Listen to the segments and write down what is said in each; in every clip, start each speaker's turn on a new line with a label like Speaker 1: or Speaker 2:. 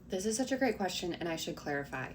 Speaker 1: This is such a great question, and I should clarify.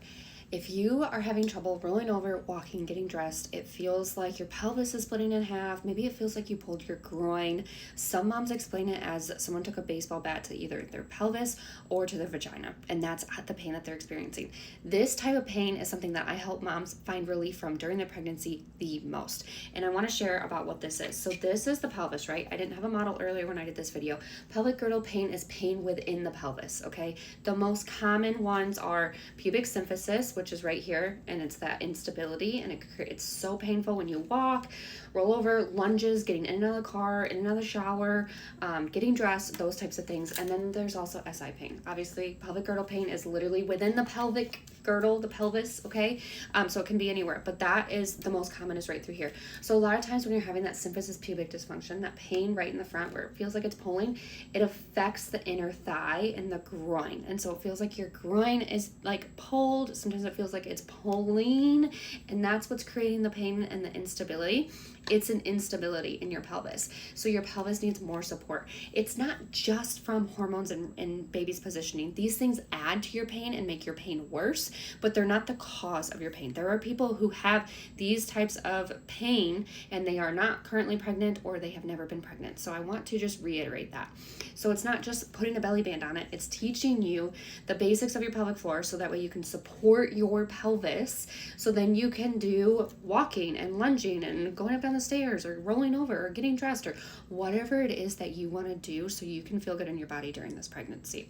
Speaker 1: If you are having trouble rolling over, walking, getting dressed, it feels like your pelvis is splitting in half. Maybe it feels like you pulled your groin. Some moms explain it as someone took a baseball bat to either their pelvis or to their vagina, and that's the pain that they're experiencing. This type of pain is something that I help moms find relief from during their pregnancy the most. And I want to share about what this is. So this is the pelvis, right? I didn't have a model earlier when I did this video. Pelvic girdle pain is pain within the pelvis, okay? The most common ones are pubic symphysis, which is right here, and it's that instability, and it's so painful when you walk, roll over, lunges, getting in and out of the car, in and out of the shower, getting dressed, those types of things. And then there's also SI pain. Obviously, pelvic girdle pain is literally within the pelvic girdle, the pelvis, okay? So it can be anywhere, but that is the most common, is right through here. So a lot of times when you're having that symphysis pubic dysfunction, that pain right in the front where it feels like it's pulling, it affects the inner thigh and the groin. And so it feels like your groin is like pulled. Sometimes it feels like it's pulling, and that's what's creating the pain and the instability. It's an instability in your pelvis. So your pelvis needs more support. It's not just from hormones and baby's positioning. These things add to your pain and make your pain worse, but they're not the cause of your pain. There are people who have these types of pain and they are not currently pregnant, or they have never been pregnant. So I want to just reiterate that. So it's not just putting a belly band on it. It's teaching you the basics of your pelvic floor so that way you can support your pelvis. So then you can do walking and lunging and going up down the stairs or rolling over or getting dressed or whatever it is that you want to do so you can feel good in your body during this pregnancy.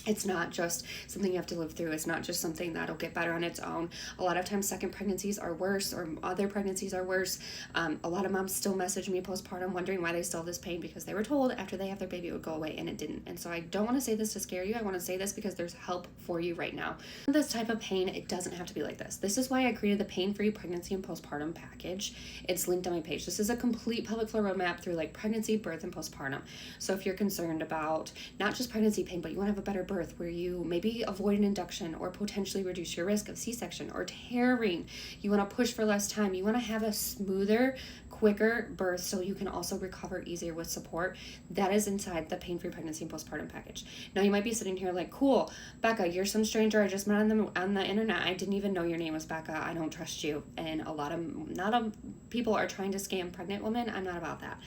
Speaker 1: It's not just something you have to live through. It's not just something that'll get better on its own. A lot of times second pregnancies are worse, or other pregnancies are worse. A lot of moms still message me postpartum wondering why they still have this pain, because they were told after they have their baby it would go away, and it didn't. And so I don't want to say this to scare you. I want to say this because there's help for you right now. This type of pain, it doesn't have to be like this. This is why I created the pain-free pregnancy and postpartum package. It's linked on my page. This is a complete pelvic floor roadmap through like pregnancy, birth, and postpartum. So if you're concerned about not just pregnancy pain, but you want to have a better birth where you maybe avoid an induction or potentially reduce your risk of C-section or tearing, you want to push for less time, you want to have a smoother, quicker birth so you can also recover easier with support, that is inside the pain-free pregnancy and postpartum package. Now you might be sitting here like, cool, Becca, you're some stranger I just met on the internet. I didn't even know your name was Becca. I don't trust you. And a lot of people are trying to scam pregnant women. I'm not about that.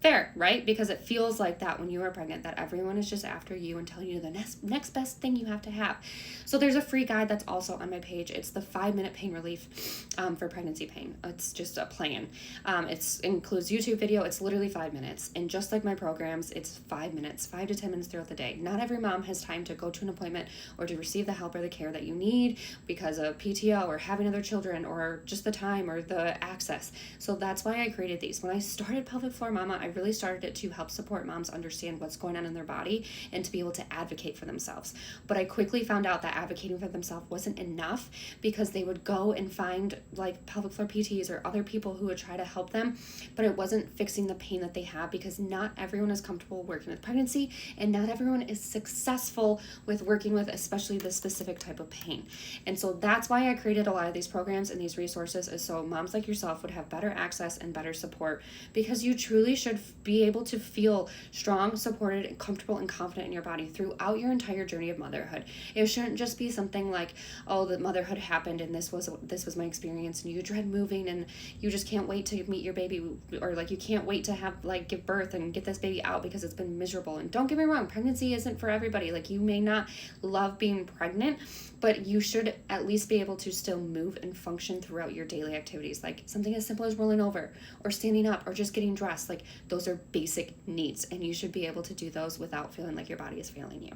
Speaker 1: Fair, right? Because it feels like that when you are pregnant, that everyone is just after you and telling you the next best thing you have to have. So there's a free guide that's also on my page. It's the 5-minute pain relief for pregnancy pain. It's just a plan. It includes YouTube video. It's literally 5 minutes. And just like my programs, it's 5 minutes, 5 to 10 minutes throughout the day. Not every mom has time to go to an appointment or to receive the help or the care that you need because of PTO or having other children or just the time or the access. So that's why I created these. When I started Pelvic Floor Mama, I really started it to help support moms understand what's going on in their body and to be able to advocate for themselves. But I quickly found out that advocating for themselves wasn't enough, because they would go and find like pelvic floor PTs or other people who would try to help them, but it wasn't fixing the pain that they have, because not everyone is comfortable working with pregnancy and not everyone is successful with working with especially this specific type of pain. And so that's why I created a lot of these programs and these resources, is so moms like yourself would have better access and better support, because you truly should be able to feel strong, supported, and comfortable and confident in your body throughout your entire journey of motherhood. It shouldn't just be something like, oh, the motherhood happened and this was my experience, and you dread moving and you just can't wait to meet your baby, or like you can't wait to have like give birth and get this baby out because it's been miserable. And don't get me wrong, pregnancy isn't for everybody. Like, you may not love being pregnant, but you should at least be able to still move and function throughout your daily activities, like something as simple as rolling over or standing up or just getting dressed. Like, those are basic needs, and you should be able to do those without feeling like your body is failing you.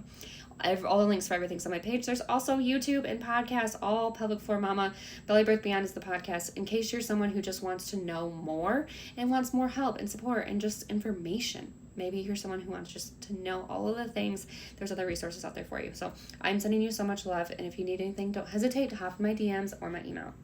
Speaker 1: All the links for everything's on my page. There's also YouTube and podcasts, all Pelvic Floor Mama. Belly Birth Beyond is the podcast, in case you're someone who just wants to know more and wants more help and support and just information. Maybe you're someone who wants just to know all of the things. There's other resources out there for you. So I'm sending you so much love, and if you need anything, don't hesitate to hop in my DMs or my email.